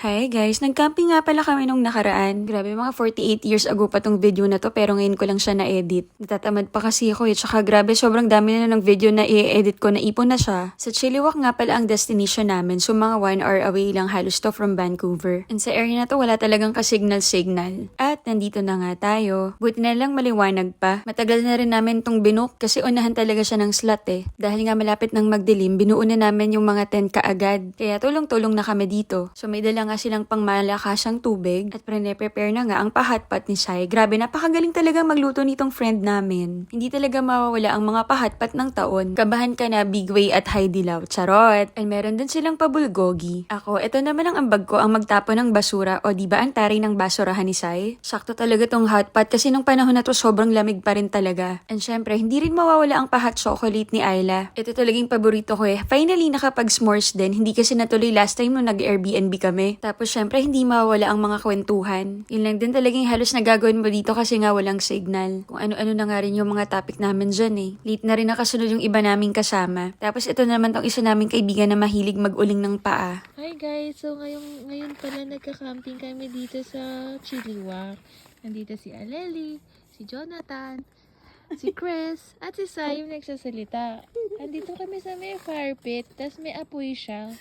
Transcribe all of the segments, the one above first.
Hi guys, nag-camping nga pala kami nung nakaraan. Grabe, mga 48 years ago pa tong video na to pero ngayon ko lang siya na-edit. Natatamad pa kasi ako tsaka grabe sobrang dami na ng video na i-edit ko, naipon na siya. Sa Chilliwack nga pala ang destination namin, so mga 1 hour away lang halos to from Vancouver. And sa area na to wala talagang ka-signal-signal. At nandito na nga tayo. Buti na lang maliwanag pa. Matagal na rin namin tong binook kasi unahan talaga siya ng slot Dahil nga malapit ng magdilim, binuo na namin yung mga tent kaagad. Kaya tulong-tulong na kami dito. So may dala nga silang pangmalakasang tubig at pre-prepare na nga ang pa-hotpot ni Sai. Grabe, napakagaling talaga magluto nitong friend namin. Hindi talaga mawawala ang mga pa-hotpot ng taon. Kabahan ka na Bigway at Haidilaw. Charot! And meron din silang pabulgogi. Ako, ito naman ang ambag ko, ang magtapon ng basura o diba ang taray ng basurahan ni Sai. Sakto talaga tong hotpot kasi nung panahon na to sobrang lamig pa rin talaga. And syempre, hindi rin mawawala ang pa-hot chocolate ni Ayla. Ito talagang paborito ko Finally, nakapag-s'mores din. Hindi kasi natuloy last time nung nag-Airbnb kami. Tapos syempre, hindi mawawala ang mga kwentuhan. Yun lang din talagang halos na gagawin mo dito kasi nga walang signal. Kung ano-ano na nga rin yung mga topic namin dyan Late na rin nakasunod yung iba naming kasama. Tapos ito naman tong isa naming kaibigan na mahilig mag-uling ng paa. Hi guys! So ngayon pala nagka-camping kami dito sa Chilliwack. Nandito si Aleli, si Jonathan, si Chris, at si Sai yung nagsasalita. Nandito kami sa may fire pit, tas may apoy siya.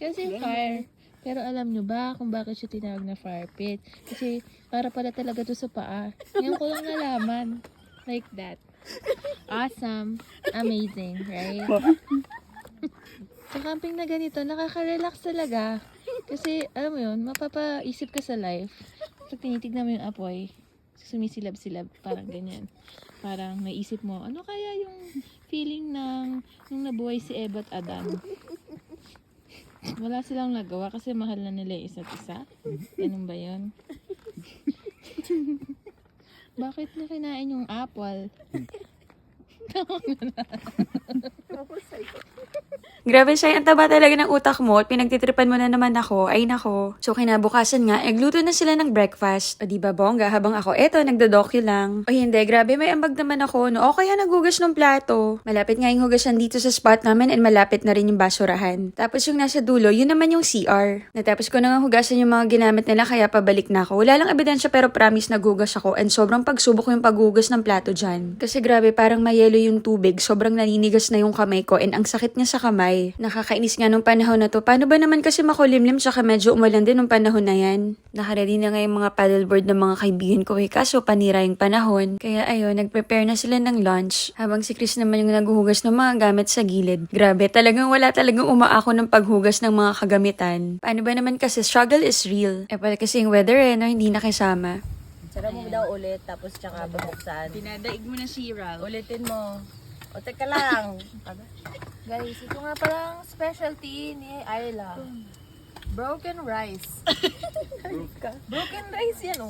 Kasi fire. Pero alam nyo ba kung bakit siya tinawag na fire pit? Kasi para pala talaga to sa paa. Ngayon ko lang nalaman. Like that. Awesome. Amazing, right? Sa camping na ganito, nakaka-relax talaga. Kasi, alam mo yun, mapapaisip ka sa life. Pag tinitignan mo yung apoy, sumisilab-silab, parang ganyan. Parang naisip mo, ano kaya yung feeling ng nung nabuhay si Eva at Adan? Wala silang nagawa kasi mahal na nila yung isa't isa. Ganun ba yun? Bakit na kinain yung apple? Grabe siya, ang taba talaga ng utak mo at pinagtitripan mo na naman ako. Ay nako. So kinabukasan nga, nagluto na sila ng breakfast. O diba bongga, habang ako eto, nagdodocu lang. O hindi, grabe, may ambag naman ako. No? O kaya naghugas ng plato. Malapit nga yung hugasan dito sa spot namin and malapit na rin yung basurahan. Tapos yung nasa dulo, yun naman yung CR. Natapos ko na nga hugasan yung mga ginamit nila kaya pabalik na ako. Wala lang ebidensya pero promise naghugas ako and sobrang pagsubok yung paghugas ng plato dyan. Kasi grabe, parang mayelo yung tubig. Sobrang naninigas na yung kamay ko and ang sakit niya sa kamay. Nakakainis nga nung panahon na to. Paano ba naman kasi makulimlim tsaka medyo umulan din nung panahon na yan? Nakaready na nga yung mga paddleboard ng mga kaibigan ko kaso panira yung panahon. Kaya ayun, nagprepare na sila ng lunch. Habang si Chris naman yung naghuhugas ng mga gamit sa gilid. Grabe, wala talagang umaako ng paghugas ng mga kagamitan. Paano ba naman kasi struggle is real. Pala kasi yung weather no, hindi nakisama. Sara mo daw ulit, tapos tsaka bubuksan. Dinadaig mo na si Ral. Ulitin mo. O, teka lang. Guys, ito nga palang specialty ni Ayla. Broken rice. Broken rice yan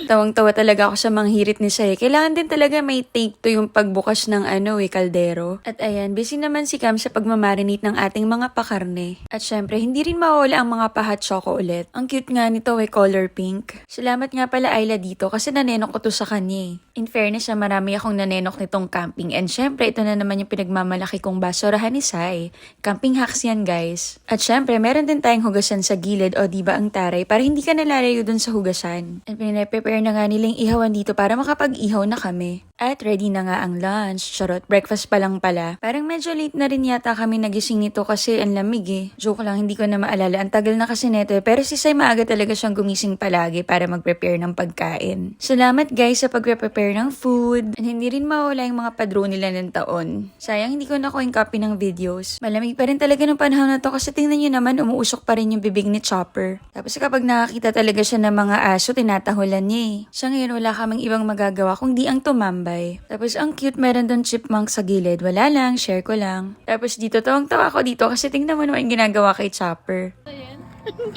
Tawang-tawa talaga ako sa mga hirit ni Sai. Kailangan din talaga may take to yung pagbukas ng kaldero. At ayan, busy naman si Cam sa pagmamarinate ng ating mga pakarne. At syempre, hindi rin mawala ang mga pa-hot choco ulit. Ang cute nga nito color pink. Salamat nga pala Ayla dito kasi nanenok ko to sa kanya In fairness marami akong nanenok nitong camping. And syempre, ito na naman yung pinagmamalaki kong basurahan ni Sai. Camping hacks yan guys. At syempre, meron din tayong hugasan sa gilid o diba ang taray para hindi ka nalalayo dun sa hugasan. And prepare na nga nilang ihawan dito para makapag-ihaw na kami. At ready na nga ang lunch. Charot, breakfast pa lang pala. Parang medyo late na rin yata kami nagising nito kasi ang lamig Joke lang, hindi ko na maalala. Ang tagal na kasi neto Pero si Sai maaga talaga siyang gumising palagi para mag-prepare ng pagkain. Salamat guys sa pag-prepare ng food. And hindi rin mawala yung mga padro nila ng taon. Sayang hindi ko nakuha yung copy ng videos. Malamig pa rin talaga ng panahon na to kasi tingnan nyo naman umuusok pa rin yung bibig ni Chopper. Tapos kapag nakakita talaga siya ng mga aso, tinatahulan niya Sa ngayon wala kaming ibang magagawa kung di ang tumambay. Tapos ang cute, meron doon chipmunk sa gilid. Wala lang, share ko lang. Tapos dito, tawang-tawa ako dito kasi tingnan mo naman yung ginagawa kay Chopper. Ayan.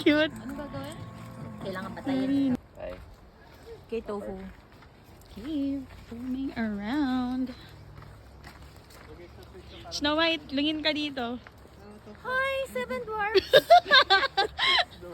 Cute. Ano ba gawin? Kailangan patayin. Kay tofu. Okay, roaming around. Snow White, lungin ka dito. Hi, Seven Dwarfs!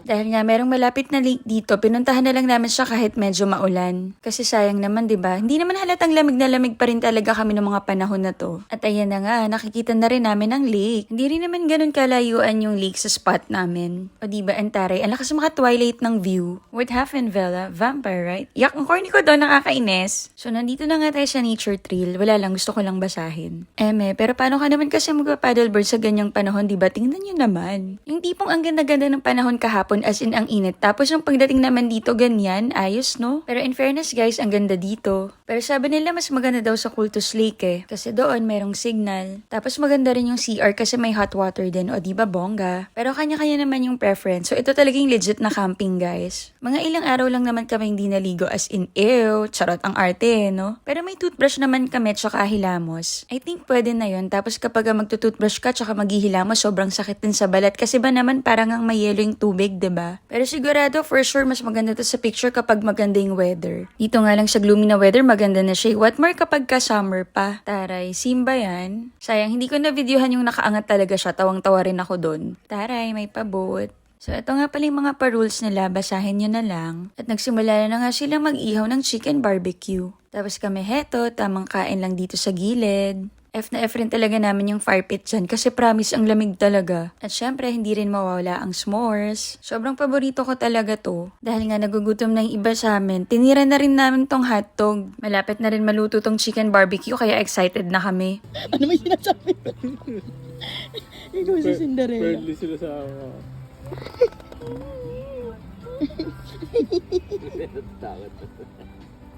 Dahil nga merong malapit na lake dito, pinuntahan na lang namin siya kahit medyo maulan. Kasi sayang naman, 'di ba? Hindi naman halatang lamig na lamig pa rin talaga kami ng mga panahon na to. At ayan na nga, nakikita na rin namin ang lake. Hindi rin naman ganun kalayuan yung lake sa spot namin. O 'di ba, Antaray, ang lakas maka-twilight ng view. What happened, Vela? Vampire, right? Yak, ang corny ko doon, nakakainis. So nandito na nga tayo sa nature trail. Wala lang, gusto ko lang basahin. Pero paano ka naman kasi magpa-paddleboard sa ganyang panahon, 'di ba? Tingnan niyo naman. Yung tipong ang ganda-ganda ng panahon kahapon, as in ang init. Tapos yung pagdating naman dito, ganyan, ayos, no? Pero in fairness, guys, ang ganda dito. Pero sabi nila mas maganda daw sa Cultus Lake eh. Kasi doon merong signal. Tapos maganda rin yung CR kasi may hot water din. O diba bongga? Pero kanya-kanya naman yung preference. So ito talagang legit na camping, guys. Mga ilang araw lang naman kami hindi naligo, as in ew, charot ang arte, no? Pero may toothbrush naman kami tsaka hilamos. I think pwede na yun. Tapos kapag magtutoothbrush ka tsaka maghihilamos, sobrang sakit din sa balat. Kasi ba naman parang ang may yelo yung tubig, diba? Pero sigurado, for sure, mas maganda to sa picture kapag maganda yung weather. Dito nga lang sa gloomy na weather, maganda na siya. What more kapag ka-summer pa? Taray, Simba yan. Sayang, hindi ko na-videohan yung nakaangat talaga siya. Tawang-tawa rin ako dun. Taray, may pabot. So, ito nga pala yung mga pa-rules nila. Basahin nyo na lang. At nagsimula na nga silang mag-ihaw ng chicken barbecue. Tapos kami, heto, tamang kain lang dito sa gilid. F na F rin talaga namin yung fire pit dyan kasi promise ang lamig talaga. At syempre, hindi rin mawawala ang s'mores. Sobrang paborito ko talaga to. Dahil nga nagugutom na yung iba sa amin, tinira na rin namin tong hotdog. Malapit na rin maluto tong chicken barbecue kaya excited na kami. Ano may sinasabi? Ikaw si Cinderella. Friendly sila sa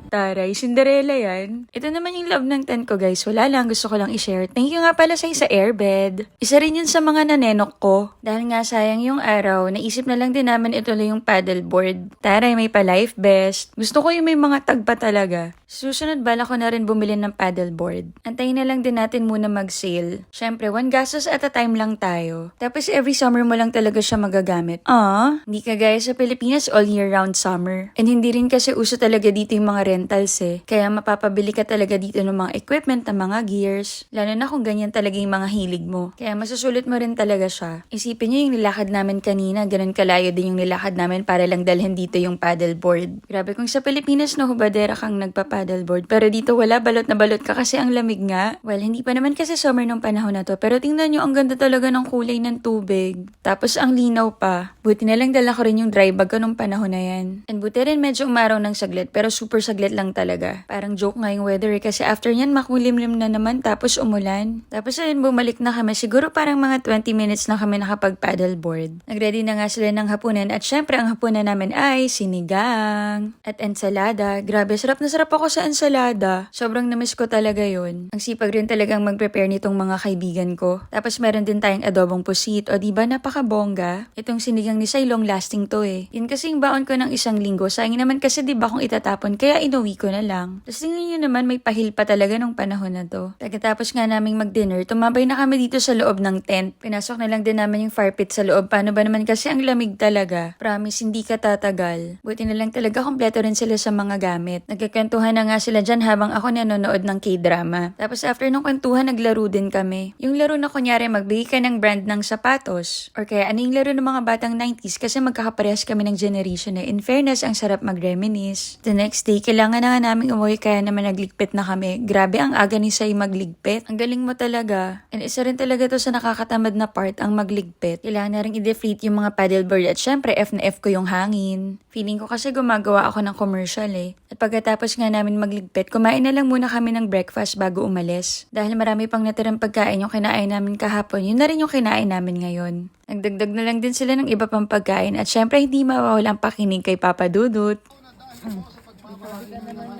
Taray, Cinderella yan. Ito naman yung love ng tent ko, guys. Wala lang, gusto ko lang i-share. Thank you nga pala sa isa airbed. Isa rin yun sa mga nanenok ko. Dahil nga sayang yung araw, naisip na lang din namin ituloy yung paddleboard. Taray, may pa life vest. Gusto ko yung may mga tagpa talaga. Susunod bala ko na rin bumili ng paddleboard. Antayin na lang din natin muna mag-sale. Syempre, one gastos at a time lang tayo. Tapos every summer mo lang talaga siya magagamit. Hindi ka gaya sa Pilipinas all year round summer. And hindi rin kasi uso talaga dito yung mga rentals eh. Kaya mapapabili ka talaga dito ng mga equipment, ng mga gears. Lalo na kung ganyan talaga yung mga hilig mo. Kaya masusulit mo rin talaga siya. Isipin nyo yung nilakad namin kanina. Ganun kalayo din yung nilakad namin para lang dalhin dito yung paddleboard. Grabe kung sa Pilipinas no, hubadera kang nagpa-paddleboard. Pero dito wala, balot na balot ka kasi ang lamig nga. Well, hindi pa naman kasi summer nung panahon na to. Pero tingnan nyo, ang ganda talaga ng kulay ng tubig. Tapos ang linaw pa. Buti na lang dala ko rin yung dry bag ko nung panahon na yan. And buti rin medyo umaraw ng saglit. Pero super saglit lang talaga. Parang joke nga yung weather eh. Kasi after nyan, makulimlim na naman. Tapos umulan. Tapos ayun, bumalik na kami. Siguro parang mga 20 minutes na kami nakapag-paddleboard. Nagready na nga sila ng hapunan. At syempre, ang hapunan namin ay sinigang. At ensalada. Grabe, sarap na sarap ako sa ensalada. Sobrang namiss ko talaga yun. Ang sipag rin talagang mag-prepare nitong mga kaibigan ko. Tapos meron din tayong adobong pusit. O diba, napakabongga. Itong sinigang ni Sai, long lasting to eh. Yun kasi yung baon ko ng isang linggo. Sayang naman kasi diba kung itatapon. Kaya inuwi ko na lang. Tapos tingnan nyo naman, may pahil pa talaga nung panahon na to. Pagkatapos nga naming mag-dinner, tumambay na kami dito sa loob ng tent. Pinasok na lang din namin yung fire pit sa loob. Paano ba naman kasi ang lamig talaga. Promise, hindi ka tatagal. Buti na lang talaga kompleto rin sila sa mga gamit. Nagkakwentuhan na nga sila dyan habang ako nanonood ng K-drama. Tapos after nung kwentuhan, naglaro din kami. Yung laro na kunyari magbigay ka ng brand ng sapatos. Or kaya ano yung laro ng mga batang 90s kasi magkakaparehas kami ng generation eh. In fairness, ang sarap mag-reminisce. The next day, kailangan na nga namin umuwi kaya naman nagligpit na kami. Grabe ang aga ni Sai magligpit. Ang galing mo talaga. And isa rin talaga to sa nakakatamad na part, ang magligpit. Kailangan na rin i-deflate yung mga paddleboard at syempre F na F ko yung hangin. Feeling ko kasi gumagawa ako ng commercial eh. At pagkatapos nga namin magligpit, kumain na lang muna kami ng breakfast bago umalis. Dahil marami pang natirang pagkain yung kinain namin kahapon, yun na rin yung kinain namin ngayon. Nagdagdag na lang din sila ng iba pang pagkain at syempre hindi mawawala ang pakinig kay Papa Dudut.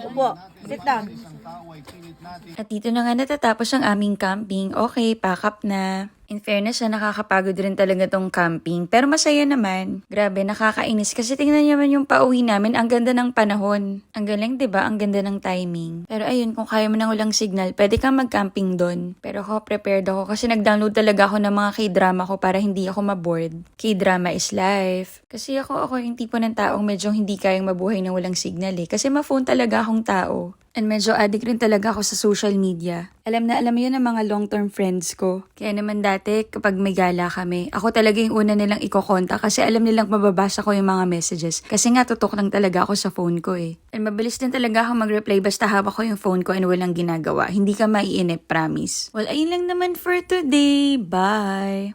Upo, sit down. At dito na nga natatapos ang aming camping. Okay, pack up na. In fairness, nakakapagod rin talaga tong camping. Pero masaya naman. Grabe, nakakainis. Kasi tingnan naman yung pauwi namin. Ang ganda ng panahon. Ang galing, diba? Ang ganda ng timing. Pero ayun, kung kaya mo ng walang signal, pwede kang mag-camping doon. Pero ako, prepared ako. Kasi nag-download talaga ako ng mga K-drama ko para hindi ako maboard. K-drama is life. Kasi ako yung tipo ng taong medyo hindi kayang mabuhay ng walang signal eh. Kasi ma-phone talaga akong tao. And medyo addict rin talaga ako sa social media. Alam na alam mo yun ng mga long-term friends ko. Kaya naman dati, kapag may gala kami, ako talaga yung una nilang ikokonta kasi alam nilang mababasa ko yung mga messages. Kasi nga, tutok lang talaga ako sa phone ko eh. And mabilis din talaga ako mag-reply basta hawak ko yung phone ko and walang ginagawa. Hindi ka maiinip, promise. Well, ayun lang naman for today. Bye!